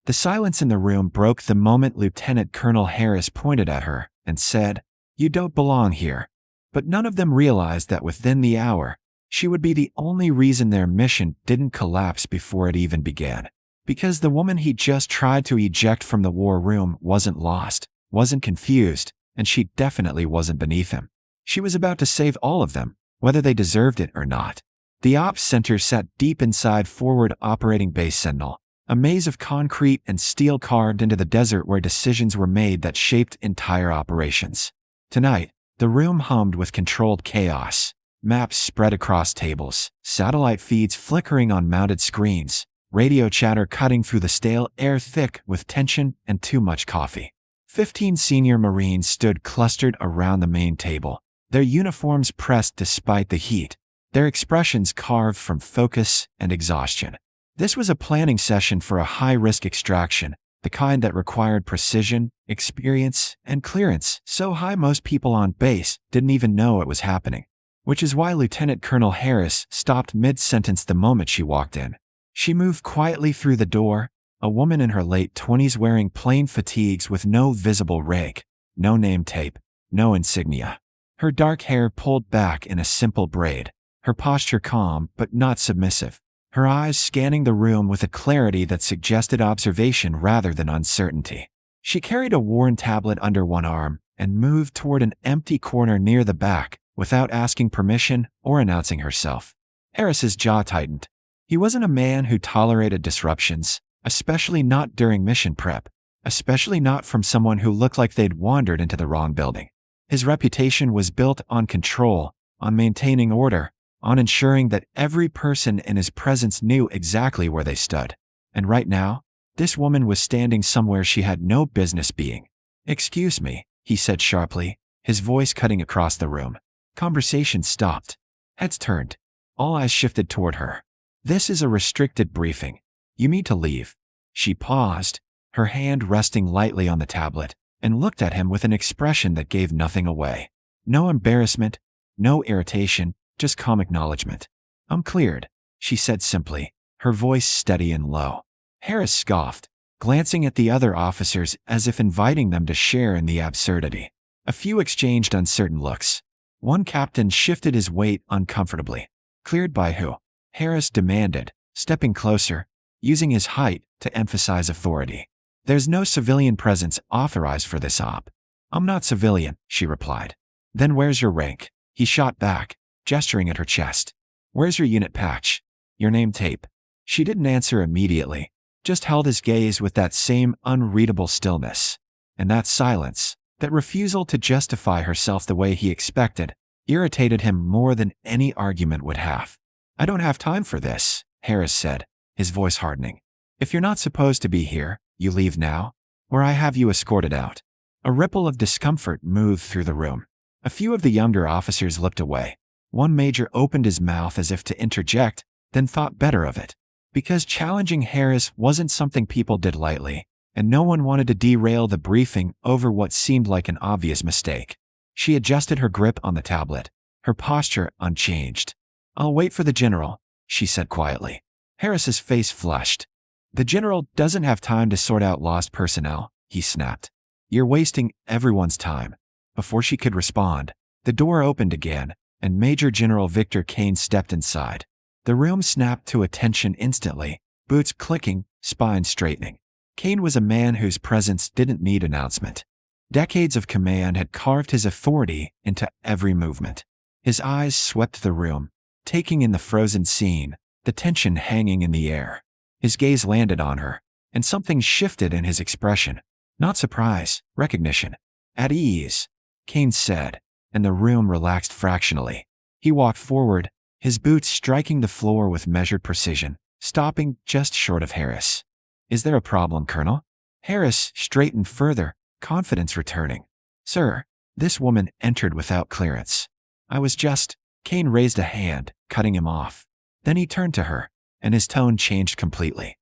The silence in the room broke the moment Lieutenant Colonel Harris pointed at her and said, "You don't belong here." But none of them realized that within the hour, she would be the only reason their mission didn't collapse before it even began. Because the woman he just tried to eject from the war room wasn't lost, wasn't confused, and she definitely wasn't beneath him. She was about to save all of them, whether they deserved it or not. The Ops Center sat deep inside Forward Operating Base Sentinel, a maze of concrete and steel carved into the desert where decisions were made that shaped entire operations. Tonight, the room hummed with controlled chaos. Maps spread across tables, satellite feeds flickering on mounted screens, radio chatter cutting through the stale air thick with tension and too much coffee. 15 senior Marines stood clustered around the main table, their uniforms pressed despite the heat, their expressions carved from focus and exhaustion. This was a planning session for a high-risk extraction, the kind that required precision, experience, and clearance so high most people on base didn't even know it was happening. Which is why Lieutenant Colonel Harris stopped mid-sentence the moment she walked in. She moved quietly through the door, a woman in her late 20s wearing plain fatigues with no visible rake, no name tape, no insignia. Her dark hair pulled back in a simple braid, her posture calm but not submissive, her eyes scanning the room with a clarity that suggested observation rather than uncertainty. She carried a worn tablet under one arm and moved toward an empty corner near the back without asking permission or announcing herself. Harris's jaw tightened. He wasn't a man who tolerated disruptions, especially not during mission prep, especially not from someone who looked like they'd wandered into the wrong building. His reputation was built on control, on maintaining order, on ensuring that every person in his presence knew exactly where they stood. And right now, this woman was standing somewhere she had no business being. "Excuse me," he said sharply, his voice cutting across the room. Conversation stopped. Heads turned. All eyes shifted toward her. "This is a restricted briefing. You need to leave." She paused, her hand resting lightly on the tablet, and looked at him with an expression that gave nothing away. No embarrassment, no irritation, just calm acknowledgement. "I'm cleared," she said simply, her voice steady and low. Harris scoffed, glancing at the other officers as if inviting them to share in the absurdity. A few exchanged uncertain looks. One captain shifted his weight uncomfortably. "Cleared by who?" Harris demanded, stepping closer, using his height to emphasize authority. "There's no civilian presence authorized for this op." "I'm not civilian," she replied. "Then where's your rank?" He shot back, gesturing at her chest. "Where's your unit patch? Your name tape?" She didn't answer immediately, just held his gaze with that same unreadable stillness. And that silence, that refusal to justify herself the way he expected, irritated him more than any argument would have. "I don't have time for this," Harris said, his voice hardening. "If you're not supposed to be here, you leave now, or I have you escorted out." A ripple of discomfort moved through the room. A few of the younger officers looked away. One major opened his mouth as if to interject, then thought better of it. Because challenging Harris wasn't something people did lightly, and no one wanted to derail the briefing over what seemed like an obvious mistake. She adjusted her grip on the tablet, her posture unchanged. "I'll wait for the general," she said quietly. Harris's face flushed. "The general doesn't have time to sort out lost personnel," he snapped. "You're wasting everyone's time." Before she could respond, the door opened again, and Major General Victor Kane stepped inside. The room snapped to attention instantly, boots clicking, spine straightening. Kane was a man whose presence didn't need announcement. Decades of command had carved his authority into every movement. His eyes swept the room, taking in the frozen scene, the tension hanging in the air. His gaze landed on her, and something shifted in his expression. Not surprise, recognition. "At ease," Kane said, and the room relaxed fractionally. He walked forward, his boots striking the floor with measured precision, stopping just short of Harris. "Is there a problem, Colonel?" Harris straightened further, confidence returning. "Sir," this woman entered without clearance. "I was just—" Kane raised a hand, cutting him off. Then he turned to her, and his tone changed completely.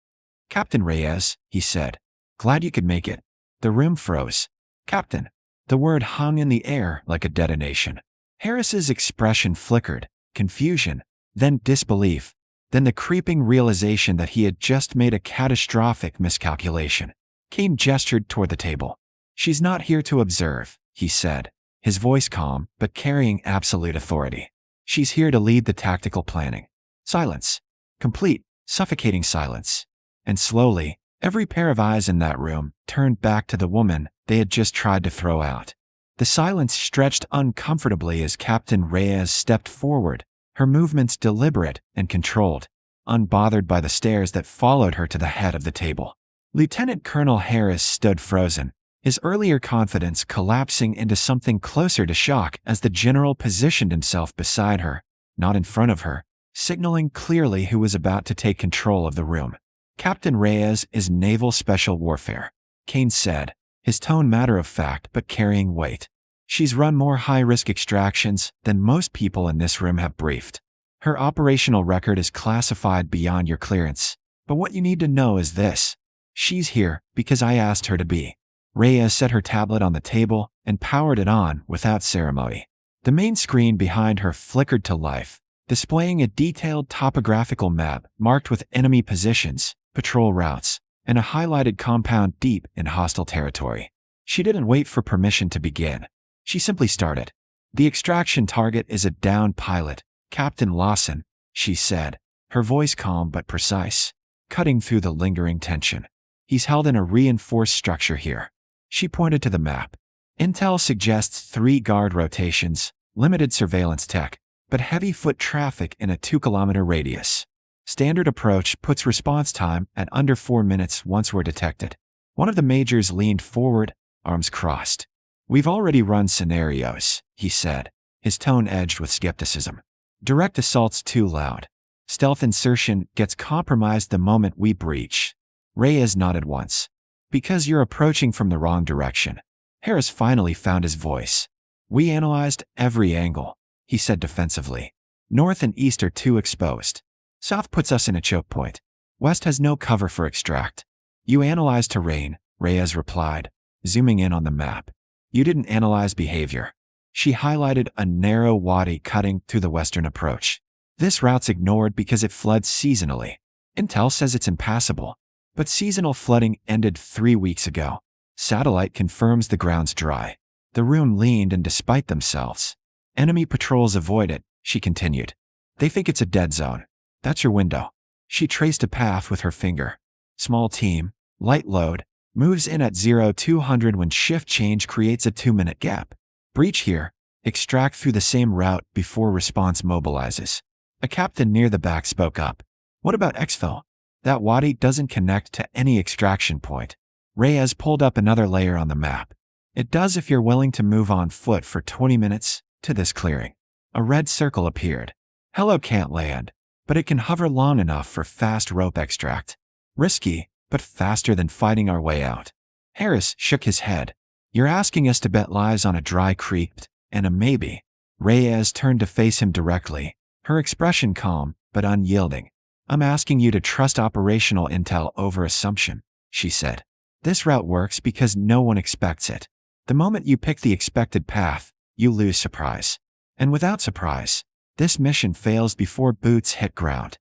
"Captain Reyes," he said. "Glad you could make it." The room froze. "Captain." The word hung in the air like a detonation. Harris's expression flickered, confusion, then disbelief. Then the creeping realization that he had just made a catastrophic miscalculation. Kane gestured toward the table. "She's not here to observe," he said, his voice calm but carrying absolute authority. "She's here to lead the tactical planning." Silence. Complete, suffocating silence. And slowly, every pair of eyes in that room turned back to the woman they had just tried to throw out. The silence stretched uncomfortably as Captain Reyes stepped forward, her movements deliberate and controlled, unbothered by the stares that followed her to the head of the table. Lieutenant Colonel Harris stood frozen, his earlier confidence collapsing into something closer to shock as the general positioned himself beside her, not in front of her, signaling clearly who was about to take control of the room. "Captain Reyes is Naval Special Warfare," Kane said, his tone matter-of-fact but carrying weight. "She's run more high-risk extractions than most people in this room have briefed. Her operational record is classified beyond your clearance, but what you need to know is this. She's here because I asked her to be." Reyes set her tablet on the table and powered it on without ceremony. The main screen behind her flickered to life, displaying a detailed topographical map marked with enemy positions, patrol routes, and a highlighted compound deep in hostile territory. She didn't wait for permission to begin. She simply started. "The extraction target is a downed pilot, Captain Lawson," she said, her voice calm but precise, cutting through the lingering tension. "He's held in a reinforced structure here." She pointed to the map. "Intel suggests 3 guard rotations, limited surveillance tech, but heavy foot traffic in a 2-kilometer radius. Standard approach puts response time at under 4 minutes once we're detected." One of the majors leaned forward, arms crossed. "We've already run scenarios," he said, his tone edged with skepticism. "Direct assault's too loud. Stealth insertion gets compromised the moment we breach." Reyes nodded once. "Because you're approaching from the wrong direction." Harris finally found his voice. "We analyzed every angle," he said defensively. "North and east are too exposed. South puts us in a choke point. West has no cover for extract." "You analyzed terrain," Reyes replied, zooming in on the map. "You didn't analyze behavior." She highlighted a narrow wadi cutting through the western approach. "This route's ignored because it floods seasonally. Intel says it's impassable. But seasonal flooding ended 3 weeks ago. Satellite confirms the ground's dry." The room leaned and despite themselves. "Enemy patrols avoid it," she continued. "They think it's a dead zone. That's your window." She traced a path with her finger. "Small team, light load, moves in at 0200 when shift change creates a 2-minute gap. Breach here, extract through the same route before response mobilizes." A captain near the back spoke up. "What about exfil? That wadi doesn't connect to any extraction point." Reyes pulled up another layer on the map. "It does if you're willing to move on foot for 20 minutes to this clearing." A red circle appeared. "Hello can't land, but it can hover long enough for fast rope extract. Risky, but faster than fighting our way out." Harris shook his head. "You're asking us to bet lives on a dry creek and a maybe." Reyes turned to face him directly, her expression calm but unyielding. "I'm asking you to trust operational intel over assumption," she said. "This route works because no one expects it. The moment you pick the expected path, you lose surprise. And without surprise, this mission fails before boots hit ground."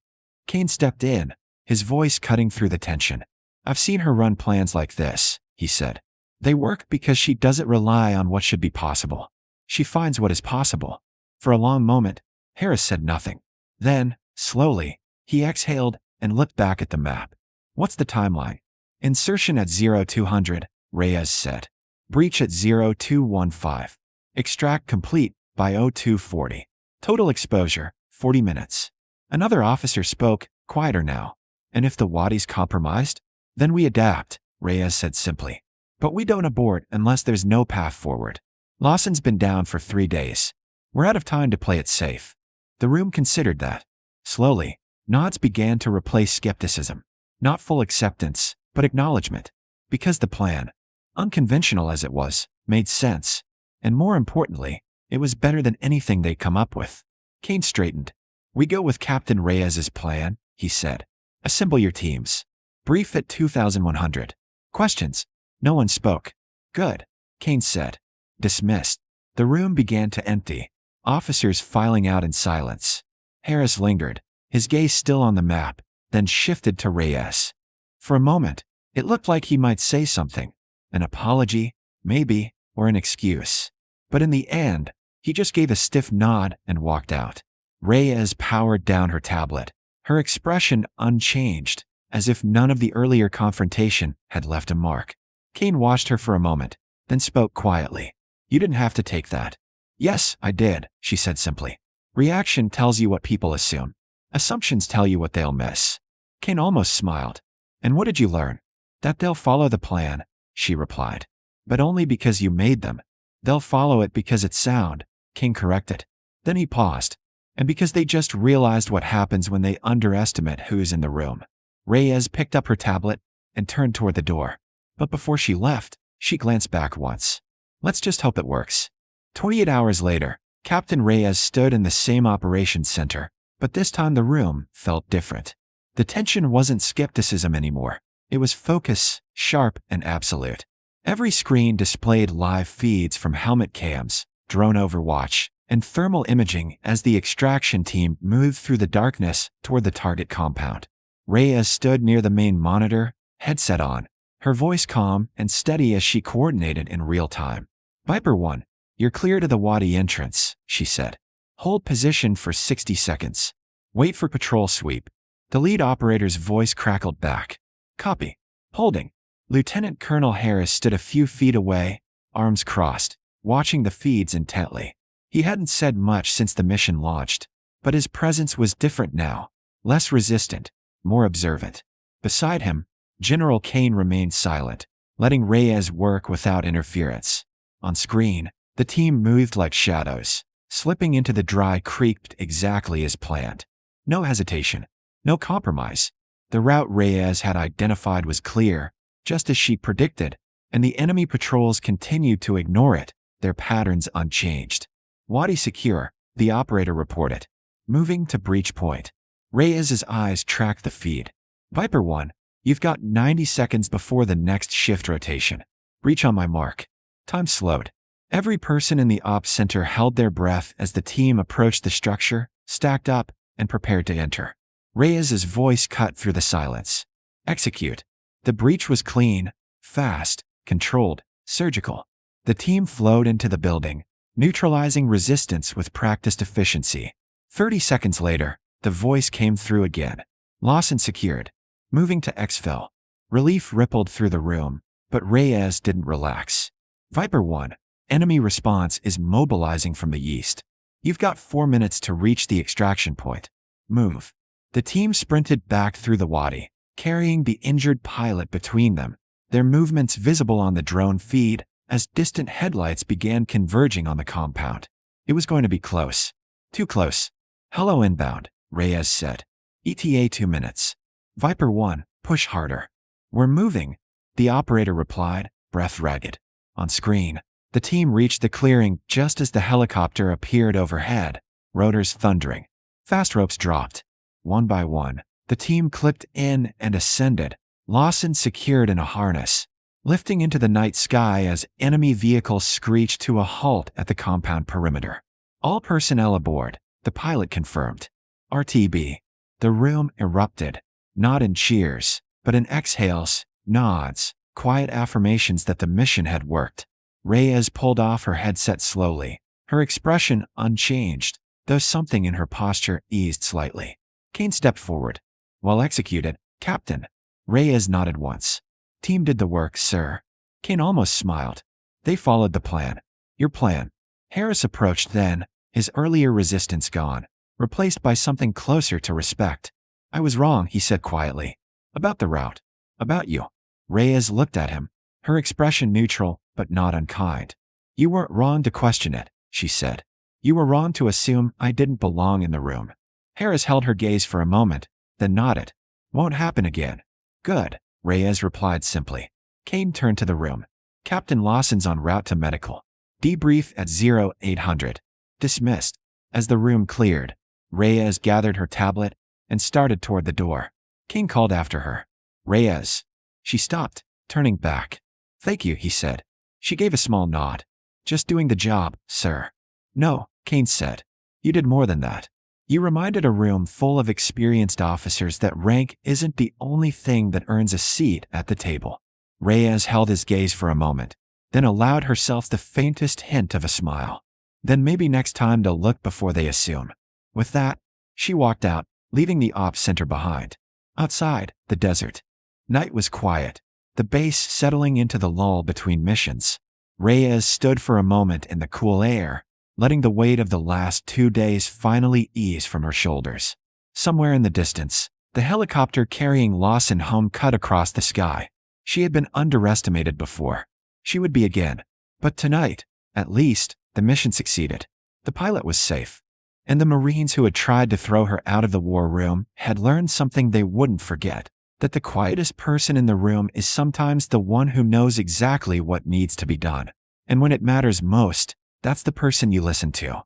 Kane stepped in, his voice cutting through the tension. "I've seen her run plans like this," he said. "They work because she doesn't rely on what should be possible. She finds what is possible." For a long moment, Harris said nothing. Then, slowly, he exhaled and looked back at the map. "What's the timeline?" "Insertion at 0200, Reyes said. "Breach at 0215. Extract complete by 0240. Total exposure, 40 minutes. Another officer spoke, quieter now. "And if the wadi's compromised? Then we adapt," Reyes said simply. "But we don't abort unless there's no path forward. Lawson's been down for 3 days. We're out of time to play it safe." The room considered that. Slowly, nods began to replace skepticism. Not full acceptance, but acknowledgement. Because the plan, unconventional as it was, made sense. And more importantly, it was better than anything they'd come up with. Kane straightened. "We go with Captain Reyes's plan," he said. "Assemble your teams. Brief at 2100. Questions?" No one spoke. "Good," Kane said. Dismissed. The room began to empty, officers filing out in silence. Harris lingered, his gaze still on the map, then shifted to Reyes. For a moment, it looked like he might say something, an apology, maybe, or an excuse. But in the end, he just gave a stiff nod and walked out. Reyes powered down her tablet, her expression unchanged, as if none of the earlier confrontation had left a mark. Kane watched her for a moment, then spoke quietly. "You didn't have to take that." "Yes, I did," she said simply. "Reaction tells you what people assume. Assumptions tell you what they'll miss." Kane almost smiled. "And what did you learn?" "That they'll follow the plan," she replied. "But only because you made them. They'll follow it because it's sound," Kane corrected. Then he paused. "And because they just realized what happens when they underestimate who's in the room." Reyes picked up her tablet and turned toward the door. But before she left, she glanced back once. "Let's just hope it works." 28 hours later, Captain Reyes stood in the same operations center, but this time the room felt different. The tension wasn't skepticism anymore. It was focus, sharp and absolute. Every screen displayed live feeds from helmet cams, drone overwatch, and thermal imaging as the extraction team moved through the darkness toward the target compound. Reyes stood near the main monitor, headset on, her voice calm and steady as she coordinated in real time. "Viper 1, you're clear to the Wadi entrance," she said. "Hold position for 60 seconds. Wait for patrol sweep." The lead operator's voice crackled back. "Copy. Holding." Lieutenant Colonel Harris stood a few feet away, arms crossed, watching the feeds intently. He hadn't said much since the mission launched, but his presence was different now, less resistant, more observant. Beside him, General Kane remained silent, letting Reyes work without interference. On screen, the team moved like shadows, slipping into the dry creek exactly as planned. No hesitation, no compromise. The route Reyes had identified was clear, just as she predicted, and the enemy patrols continued to ignore it, their patterns unchanged. "Wadi secure," the operator reported. "Moving to breach point." Reyes's eyes tracked the feed. "Viper 1, you've got 90 seconds before the next shift rotation. Breach on my mark." Time slowed. Every person in the ops center held their breath as the team approached the structure, stacked up, and prepared to enter. Reyes's voice cut through the silence. "Execute." The breach was clean, fast, controlled, surgical. The team flowed into the building, neutralizing resistance with practiced efficiency. 30 seconds later, the voice came through again. "Lawson secured. Moving to exfil." Relief rippled through the room, but Reyes didn't relax. "Viper 1, enemy response is mobilizing from the east. You've got 4 minutes to reach the extraction point. Move." The team sprinted back through the Wadi, carrying the injured pilot between them, their movements visible on the drone feed as distant headlights began converging on the compound. It was going to be close. Too close. "Hello inbound," Reyes said. "ETA 2 minutes. Viper 1, push harder." "We're moving," the operator replied, breath ragged. On screen, the team reached the clearing just as the helicopter appeared overhead, rotors thundering. Fast ropes dropped. One by one, the team clipped in and ascended, Lawson secured in a harness, lifting into the night sky as enemy vehicles screeched to a halt at the compound perimeter. "All personnel aboard," the pilot confirmed. "RTB." The room erupted, not in cheers, but in exhales, nods, quiet affirmations that the mission had worked. Reyes pulled off her headset slowly, her expression unchanged, though something in her posture eased slightly. Kane stepped forward. "Well executed, Captain." Reyes nodded once. "Team did the work, sir." Kane almost smiled. "They followed the plan." "Your plan." Harris approached then, his earlier resistance gone, replaced by something closer to respect. "I was wrong," he said quietly. "About the route. About you." Reyes looked at him, her expression neutral but not unkind. "You weren't wrong to question it," she said. "You were wrong to assume I didn't belong in the room." Harris held her gaze for a moment, then nodded. "Won't happen again." "Good," Reyes replied simply. Kane turned to the room. "Captain Lawson's en route to medical. Debrief at 0800. Dismissed. As the room cleared, Reyes gathered her tablet and started toward the door. Kane called after her. "Reyes." She stopped, turning back. "Thank you," he said. She gave a small nod. "Just doing the job, sir." "No," Kane said. "You did more than that. You reminded a room full of experienced officers that rank isn't the only thing that earns a seat at the table. Reyes held his gaze for a moment, then allowed herself the faintest hint of a smile. Then maybe next time they'll look before they assume. With that, she walked out, leaving the ops center behind. Outside, the desert. Night was quiet, the base settling into the lull between missions. Reyes stood for a moment in the cool air, letting the weight of the last 2 days finally ease from her shoulders. Somewhere in the distance, the helicopter carrying Lawson home cut across the sky. She had been underestimated before. She would be again. But tonight, at least, the mission succeeded. The pilot was safe. And the Marines who had tried to throw her out of the war room had learned something they wouldn't forget, that the quietest person in the room is sometimes the one who knows exactly what needs to be done. And when it matters most, that's the person you listen to.